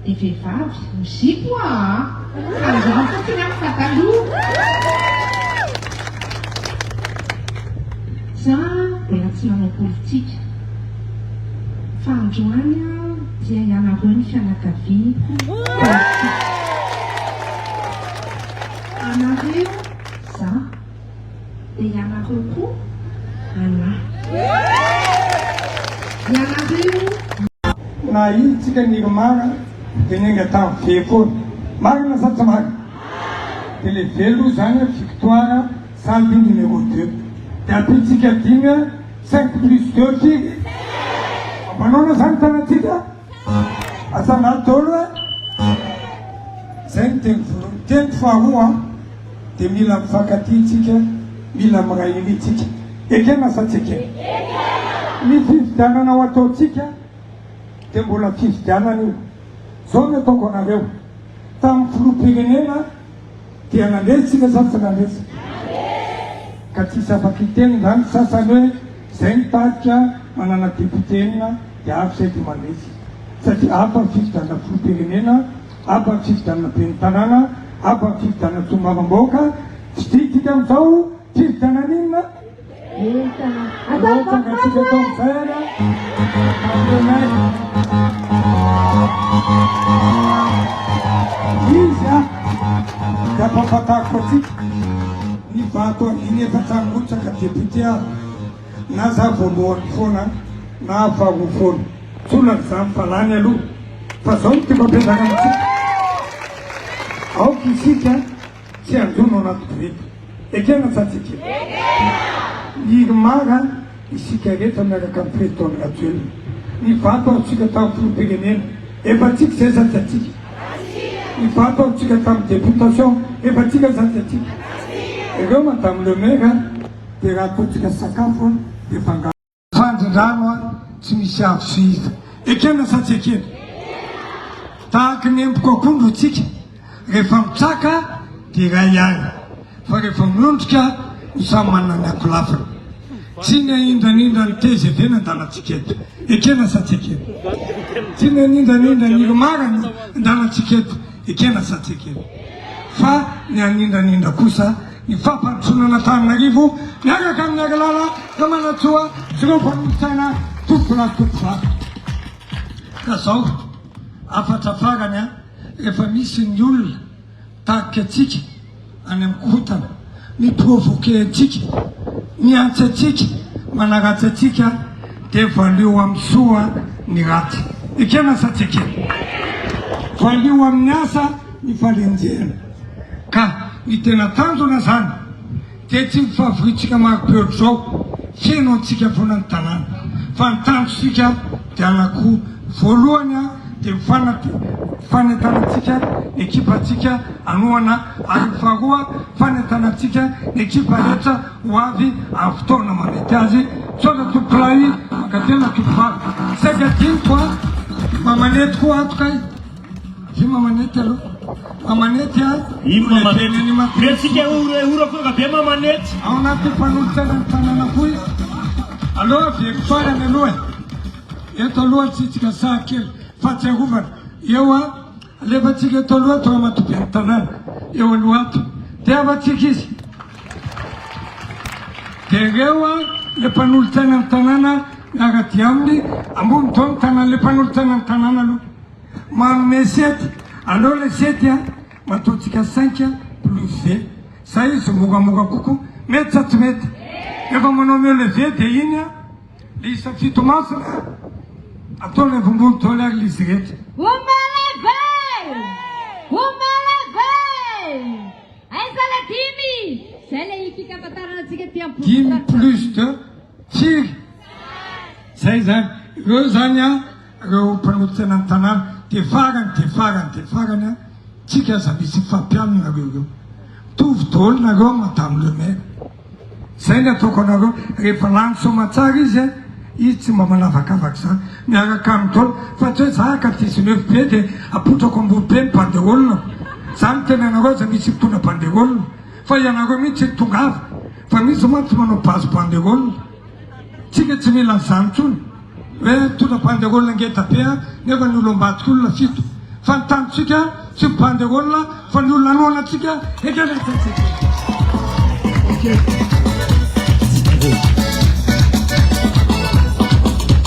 dia vehivavy misipo andrano fotsiny amin'ny pataloha. Za dia tsy manao politika fa androany dia ianareo ny fianakaviako politika. Anareo za dia ianareo koa anahy. Ianareo na itsika ny mara dia nenga tamin'ny ve foana marina sa tsy marina dia le velo zany victoire samby numéro 2 dia apitsika dimy 5+2 firy manona zany tanatsika asanaty zay ny teny faharoa dia mila mifankatytsika mila miray initsika ekena sa tsika ny fifidianana ao ataotsika dia mbola fifidianana io zao ny ataoko anareo tamin'ny filoham-pirenena dia nandresitsika sa tsy nandresika ka tsisy afaka hiteny zany sasany hoe zay nitadika manana députéna dia avy zay dia mandresy satria hafa ny fifidianana filoham-pirenena hafa ny fifidianana ben'ny tanàna hafa ny fifidianana tsombavam-bahoaka fiditika amin'izao fifidianana inona atangatsika tao mizay izy dia ampafatako atsika ny vato iny efa-tsamotsaka député na za voalohany foana na faharoa foana tsolany za mifalany aloha fa zao no tia mampiezaka amitsika aoka isika tsy anjono anaty kovety ekena satsika ny mara isika rehetra miaraka amin'ny président Rajoelina ny vato atsika tamin'ny filoham-pirenena efa tsika zay satsy atsika ny vato atsika tamin'ny députation efa tsika satsy atsika ireo madame le maire dia raha ataotsika sakafo dia fangaro fandrindrano tsy misy avo sy iva ekena satsy ekena tahaka ny emboko akondro atsika rehefa mitsaka dia ray ihany fa rehefa miondrika no samy manana ny akolafana tsy ny anindranindrany ny tezy ave nandalatsika eto ekena satsy ekena tsy ny anindranindrany ny romarany andalatsika eto ekena satsy ekena fa ny anindranindrana kosa ny fampandrosoana Antananarivo miaraka amin'ny agalala ka manatsoa sy ireo mpanolotsaina tompola tompovato ka zao afatra farany rehefa misy ny olona tahaka atsika any amin'ny kotana miprovoke atsika miantsa atsika manaratsy atsika dia valeo amin'ny soa ny ratsy ekena satsy ekena valeo amin'ny asa ny falenjena ka ny tena tanjona zany dia tsy mifavoritsika maro-be zao feno antsika foana ny tanàna fa ny tanjosika dia anako voalohany dia fanentanatsika ekipatsika anoana ary faharoa fanentanatsika ekipa rehetra ho avy amin'ny fotoana manety azy soda tompolay makatena tompovavy saika dimy koa mamanety koa atoka zy mamanety aloha mamanety resika ora be mamanety ao anaty mpanolotsaina ny tanàna koa izy aloha vekitoarany aloha eto aloha tsitsika saha kely fahatsiarovana eo alefatsika eto aloha tonga matobe ny tanàna eo aloha ato dia avatsika izy dia ireo le mpanolotsaina ny tanàna miaradia aminy ambony tao ny tanàna le mpanolotsaina ny tanàna aloha manome sety aleo le sety mataotsika 5+V zay izy moramora koko mety sa tsy mety efa manao meo le V dia iny le isa fito masina atao le vombony tao le ary lizy rehetra aiza le dimy zay le ifikapataranatsika ty 10+2 firy zay zany ireo zany ireo mpanolotsaina ny tanàna dia farany tsika aza misy fampianina nareo tovy daholo nareo madame le maire zay ny ataoko anareo rehefa lany somatsara izy tsy mba manavakavaka zany miaraka amin'ny daholo fa tsy hoe za ka 19 be dia apotrako ambony be ny banderolina zany tena anareo za misy mpitondra banderolina fa ianareo mihitsy tsy tongava fa misy moa tsy manao base banderolina tsika tsy mila zany tsony hoe mitondra banderolina ngeta be nefa ny olo ambadika olona fito fantantsika tsy mpandy olona fa ny olona anoanatsika ekeletsatsika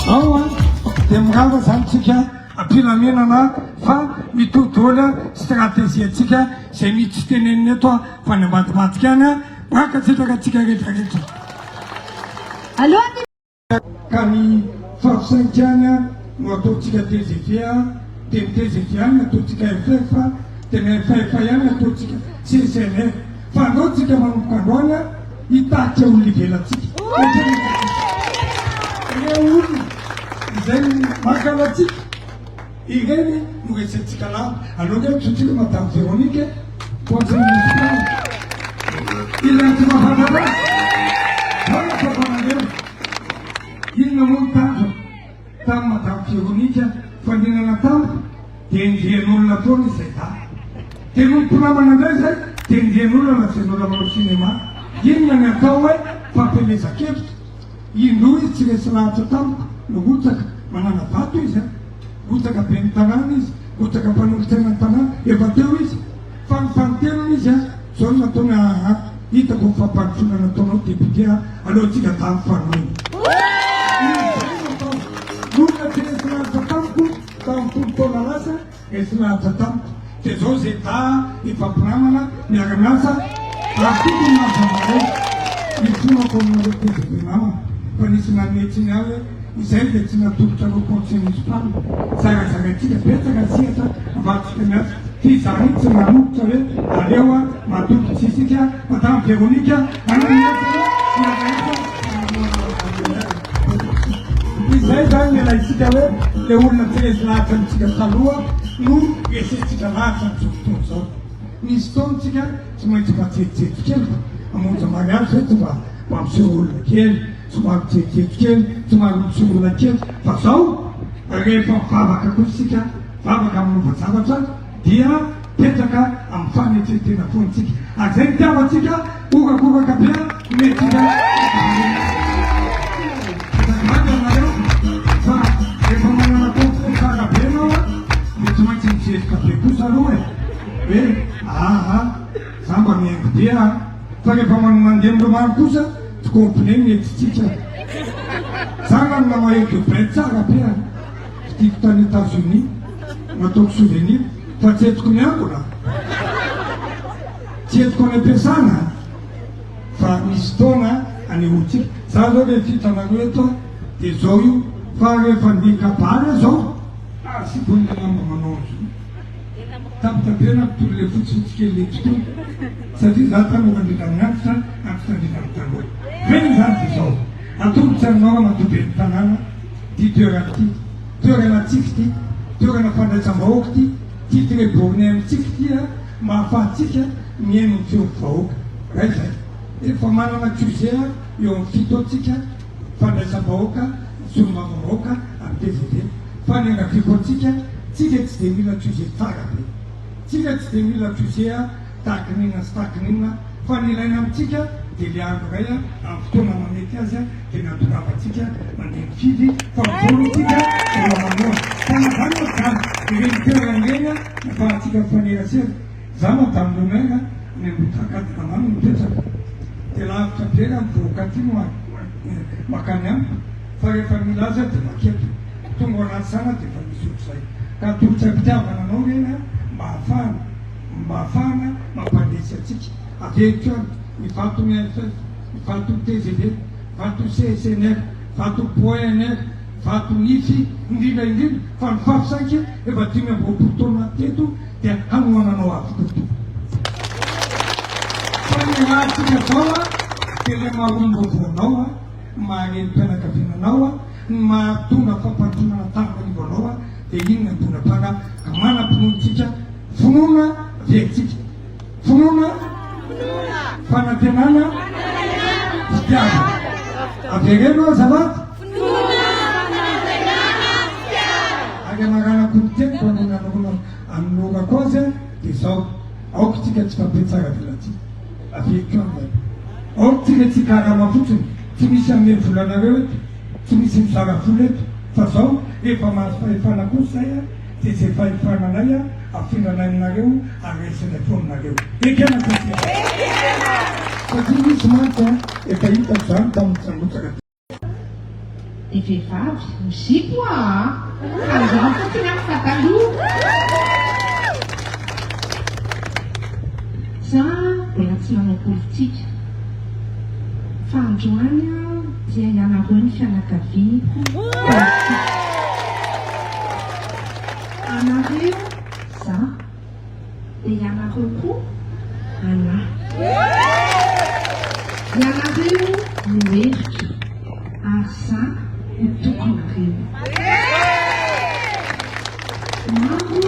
ao a dia mirava zanytsika ampilamenana fa mitodola stratégiatsika zay mitsy teneniny eto a fa ny ambadimadika any a baka tsitakatsika rehetrarehetra Aloha ka ny fafisaikany no ataotsika TGV dia TGV any ataotsika FF dia ny FF ihany ataotsika CCNF fa anaotsika manomboka androany hitaky olona ivelatsika re olona izay makalatsika ireny no resantsika lava aloha tsotsika madame Véronique poisin'isy ilany tsy mafantatra fafanandeo inona moa tanjo tamin'ny madame Véronique faninana tamiko dia ndian'olona foana izay da dia no mpinamana indray zay dia ndian'olona lasan'olona manao cinéma inona ny atao hoe fampelezakevitra indroa izy tsy resy lahatra tamiko no otsaka manana vato izy otsaka be ny tanàna izy otsaka mpanolotena ny tanàna efa teo izy fa ny fanotenana izy zao no nataony hitako fampanofona nataonao député alohantsika tamy fanoiny olona tsy resy lahatra tamiko tamin'ny folo taona lasa resy lahatra tamiko dia zao zay da ifampinamana miara-miasa atoko masamare mifonako aminareo TGV namana fa nisy nanometsiny ahy hoe izay dia tsy natokotra anao conseil municipal zarazaratsika betsaka sihatra avatsika miasa fizany tsy nanombotra hoe aleo matokotsy isika madame Véronique izay zany mila isika hoe le olona tsy resy lahatra nitsika taloha no resetsika lahatra nyzofotoana zao misy taontsika tsy maintsy mba tsetsetsy kely amonja mariage hoe tsy mba mampiseho olona kely somary tsetsetsy kely somary mampiseho olona kely fa zao rehefa mivavaka koa isika vavaka aminova zavatra dia petraka amin'ny fanetsetena foantsika ary zay nitiavatsika orakoraka be metsika fa rehefa manana konfrensara be anao dia tsy maintsy mijetrika be kosa aloha hoe za mba miaingo be fa rehefa mandeha milomano kosa tsy complet metsitsika zana no namaheky be tsara be fitiko tany États-Unis nataoko souvenir fa tsy etiko miangona tsy etiko any ampiasana fa misy taona anehoantsika za zao rehefa hitanareo eto dia zao io fa rehefa ndikabary zao sy bonilamba manao tamitaberana mpitolo le fotsifotsy kely le tokoa satria za tanora andrindrany antitra ampitandrindrany taloha reny zany dia zao atolotsy aminao matobe ny tanàna ty toerana ty toerana tsika ty toerana fandraisam-bahoaka ty tribune amintsika ty mahafahatsika miaino ny feo vahoaka ray zay efa manana cusea eo amin'ny fito atsika fandraisam-bahoaka solomam-bahoaka amin'ny TGV fa ny angaviko atsika tsika tsy dia mila cuse tsara be tsika tsy dia mila cuse tahakinina sy tahakinina fa ny ilaina amintsika dia le andro ray amin'ny fotoana mamety azy dia natokavatsika mandeha mifidy fa mivolontsika eo manoa fa nazany mazany ireny toerana ireny nafahatsika mifanerasera za madame le maire ny ambotrakadina mano mipetraka dia lavitra bera mivoaka ty makany amiko fa rehefa milaza dia maketo tonga anaty sana dia efa misy ohatr'izay ka tolotsy ampitiavana anao reny mba hahafahana mampandesy atsika avekitra mivato mivato TGV vato CSNF vato PONF vato nify indrindra fa ny fafisaika efa 5 taona teto dia hanoananao avokoto fa ny rahatsika zao dia le mahombovoanao mahareny mpianakaviananao mahatonga fampantonana tanananivo anao dia iny ambonapana ka manam-pinonotsika finoana vetsika finoana fanantenana fitiava avereno azavaty ary amaranako nyteniko anonanona aminorako azy dia zao aoko tsika tsy fampetsara velatsy avekiko amizay aoko tsika tsy karama fotsiny tsy misy amin'ny volanareo eto tsy misy mizara vola eto fa zao efa mahazo fahefana kosa zay dia izay fahefananay a afindranaininareo aresinay foninareo ekena satria misy mantsy a efa hita zany tamin'ny tsangotsaka Ny vehivavy mizipo andraho fotsiny amin'ny pataloha. Za mbola tsy manao politika fa androany dia ianareo ny fianakaviako politika. Anareo za dia ianareo koa anahy. Ianareo no hevitra ary za ny tokonareo. Maro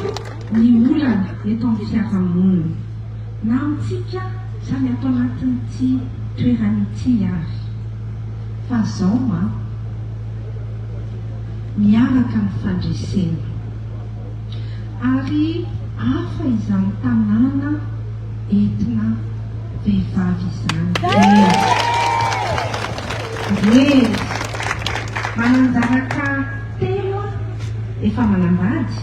ny olana eto amin'ny fiarahamonina na amintsika samy ato anatin'ity toeran'ity ary fa zao miaraka ny fandresena ary hafa izany tanàna entina vehivavy izany. Mananjaraka telo efa manambady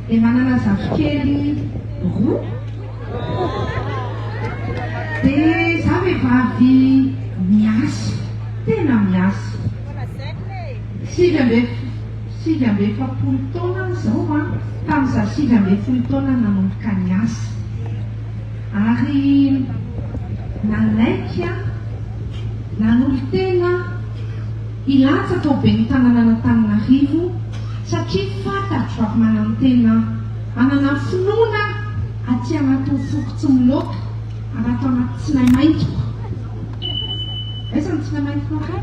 dia manana zafikely roa dia za vehivavy miasa tena miasa 7 taona zao tamin'iza 7 taona nanomboka ny asa ary nalaiky nanolo tena ilatsaka ho be ny tanàna n'Antananarivo satria fantatro fa manana tena manana finoana aty anaty fokotsy miloaka ary ato anaty tsinay maitoko. Aiza ny tsinay maitoko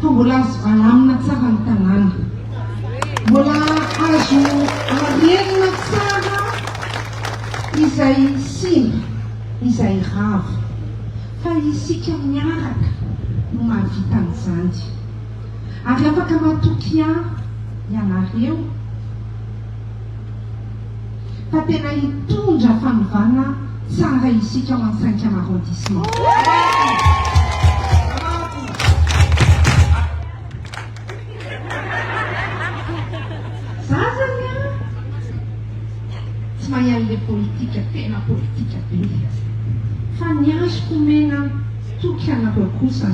fa mbola azo valamina tsara ny tanàna, mbola azo arenina tsara izay simba izay rava fa isika miaraka no mahavita an'izany ary afaka matoky ianareo fa tena hitondra fanovana tsara isika ao amin'ny 5e arrondissement. Za zany tsy mahay politika tena politika be fa ny azoko mena toky anareo kosa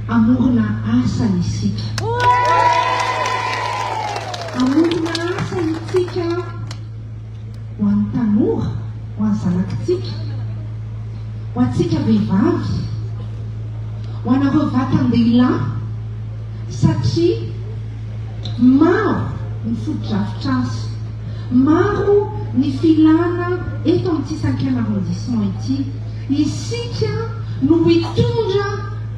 amorona asa isika. Amorona asa isika ho an'ny tanora, ho an'ny zanakitsika, ho antsika vehivavy, ho anareo vatan-dehilahy satria maro ny foto-drafitr'asa, maro ny filana eto amin'ity 5e arrondissement ity. Isika no hitondra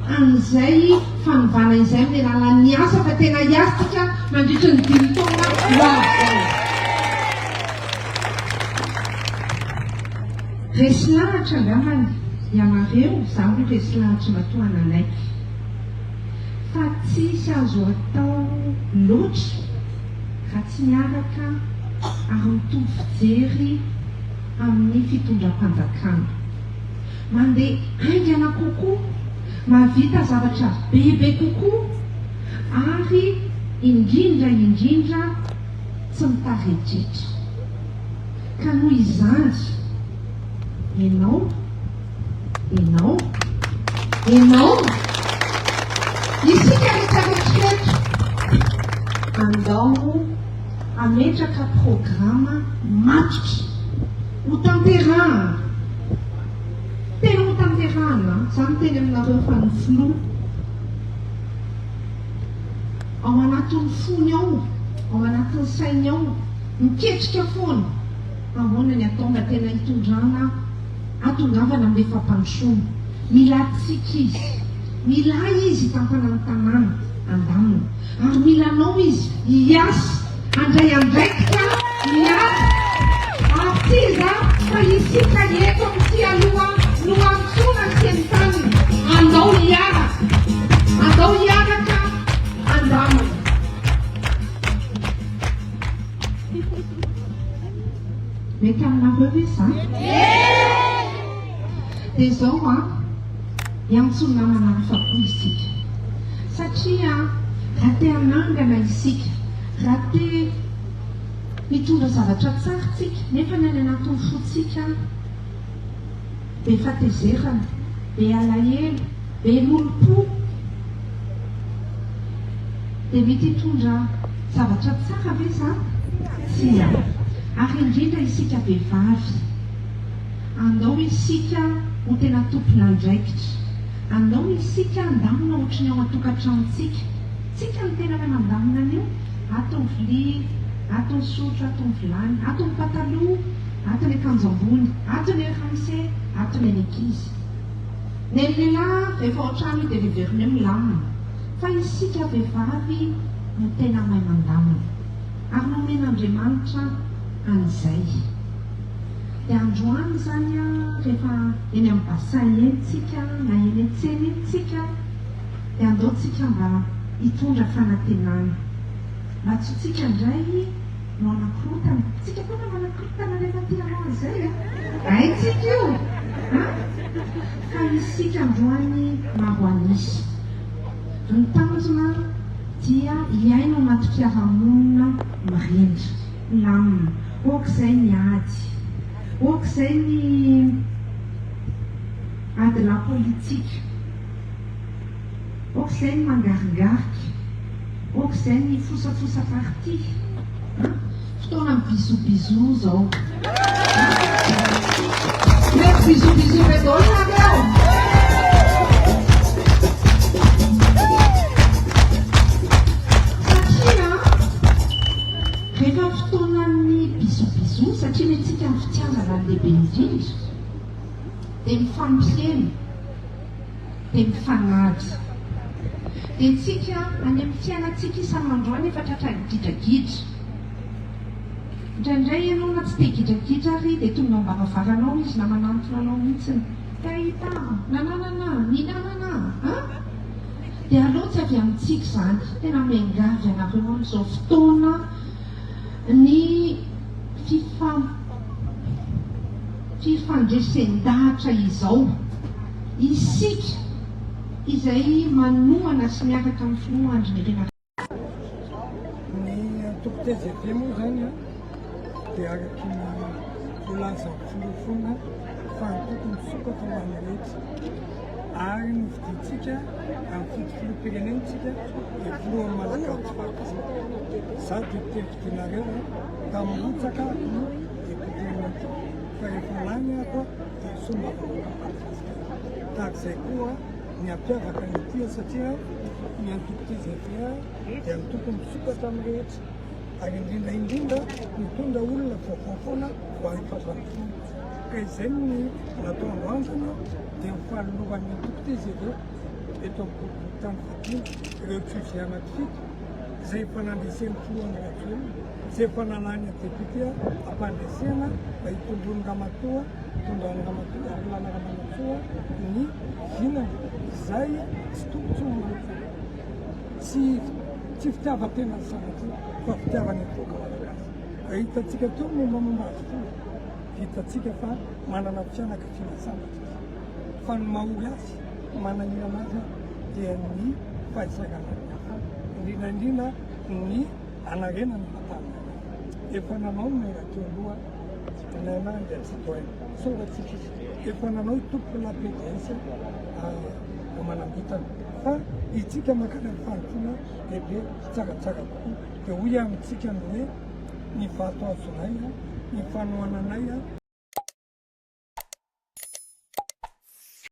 an'izay fanovana izay amin'ny alalan'ny asa fa tena hiasika mandritra ny 5 taona hoavy. Resy lahatra angambany ianareo zaho resy lahatra matoana anaiky fa tsisy azo atao loatra raha tsy miaraka ary mitovy fijery amin'ny fitondram-panjakana. Mandeha aingana kokoa, mahavita zavatra bebe kokoa ary indrindra tsy mitarejetra. Ka noho izany enao isika rehetrarehetra andao ametraka programa matotra ho tanterahana, tena ho tanterahana. Za miteny aminareo fa ny filoha ao anatin'ny fony ao, ao anatin'ny sainy ao miketrika foana ahoana ny atao mba tena hitondrana atongavana amin'ny fampandrosoana. Mila tsika izy, mila izy tampana ny tanàna andamina ary milanao izy hiasa andraiandraikitra miasa artiza fa isika eto amin'ity aloha no antsoina sy ny taniny andao hiaraka andamina. Mety aminareo ve zany? Dia zao iantsona manaraka koa isika satria raha te hanangana isika, raha te mitondra zavatra tsaritsika nefa ny any anatin'ny fotsika be fatezerana, be alahelo, be lolo-po, dia mety hitondra zavatra tsara ve zany? Tsy ary indrindra isika vehivavy, andao isika ho tena tompon'andraikitra, andao isika andamina ohatra ny ao an-tokantranontsika, tsika ny tena hoe mandamina an'io, ato ny vilia, ato ny sotro, ato ny vilany, ato ny pataloha, ato ny akanjo ambony, ato ny ramose, ato ny ankizy. Ny lehilahy rehefa ohatrany dia leverina milamina, fa isika vehivavy no tena mahay mandamina ary nomen'Andriamanitra an'izay. Dia androany zany rehefa eny amin'ny bassin entsika na eny an-tsena entsika, dia andaontsika mba hitondra fanantenana. Matsotsika indray no anakorotana, tsika koa manakorotana rehefa tianao izay haitsika io fa isika androany maro anisy. Ny tanjona dia iaina anaty fiarahamonina mirindra, lamina, ohatr'izay ny ady, ohatr'izay ny ady la politika, ohatr'izay ny mangarigarika, ohatr'izay ny fosafosa parti. Fotoana ny bisobiso zao. Mety bisobiso redolina veo. Rehefa fotoanan'ny bisobiso, satria mentsika ny fitiavana lehibe indrindra, dia mifampiena, dia mifanady. Dia tsika any amin'ny fiainantsika isan'androany efa tratrany gidragidra. Indraindray ianao na tsy te gidragidra ary dia tonga ambavavaranao izy na manantona anao mihitsiny. Tahita, nananana, ninanana, dia aleo tsy avy amintsika zany, tena miangavy anareo amin'izao fotoana ny fifandresen-dahatra izao. Isika izay manohana sy miaraka amin'ny finoandry ny rena. Ny antoko-tezevy moa zany dia araky ny volaza filofona fa ny tokony sokatra ho an'ny rehetra, ary ny vidintsika amin'ny filoham-pirenentsika dia filohan'ny malagasy. Za dia tevitrinareo tamin'rotsaka no deputé fa rehefa lany ako dia somba tahak'izay koa ny ampiavaka ny tia satria ny antoko-tezevy dia ny tokony sokatra amin'ny rehetra, ary indrindra mitondra olona vaovao foana ho ary fahavalofona. Ka izay ny natao androandrona dia mifanolovan'ny antoko-tezevy eto amin'ny tany vadiny ireo tsosy anaty fito izay efa nandresen'ny filohan'ny radio, izay efa nanany député ampandresena mba hitondrony ramatoa, hitondrany ramatoa ary lana ramatoa ny vinany. Izay tsy tombontsoa tsy fitiavan-tena ny sanatria fa fitiavany avoaka malagasy. Hitantsika teo momba azy fo, hitantsika fa manana fianakaviana sanatra, fa ny mahory azy manahirana azy dia ny fahaizagana indrindra ny anarenany matanana. Efa nanao ny radio aloha nanandy citoyen soratsika izy, efa nanao tompo la PDS manambitana, fa itsika makany amin'ny fanontona lehibe tsaratsara kokoa. Dia hoy amintsika ny hoe ny vato azonay, ny fanohananay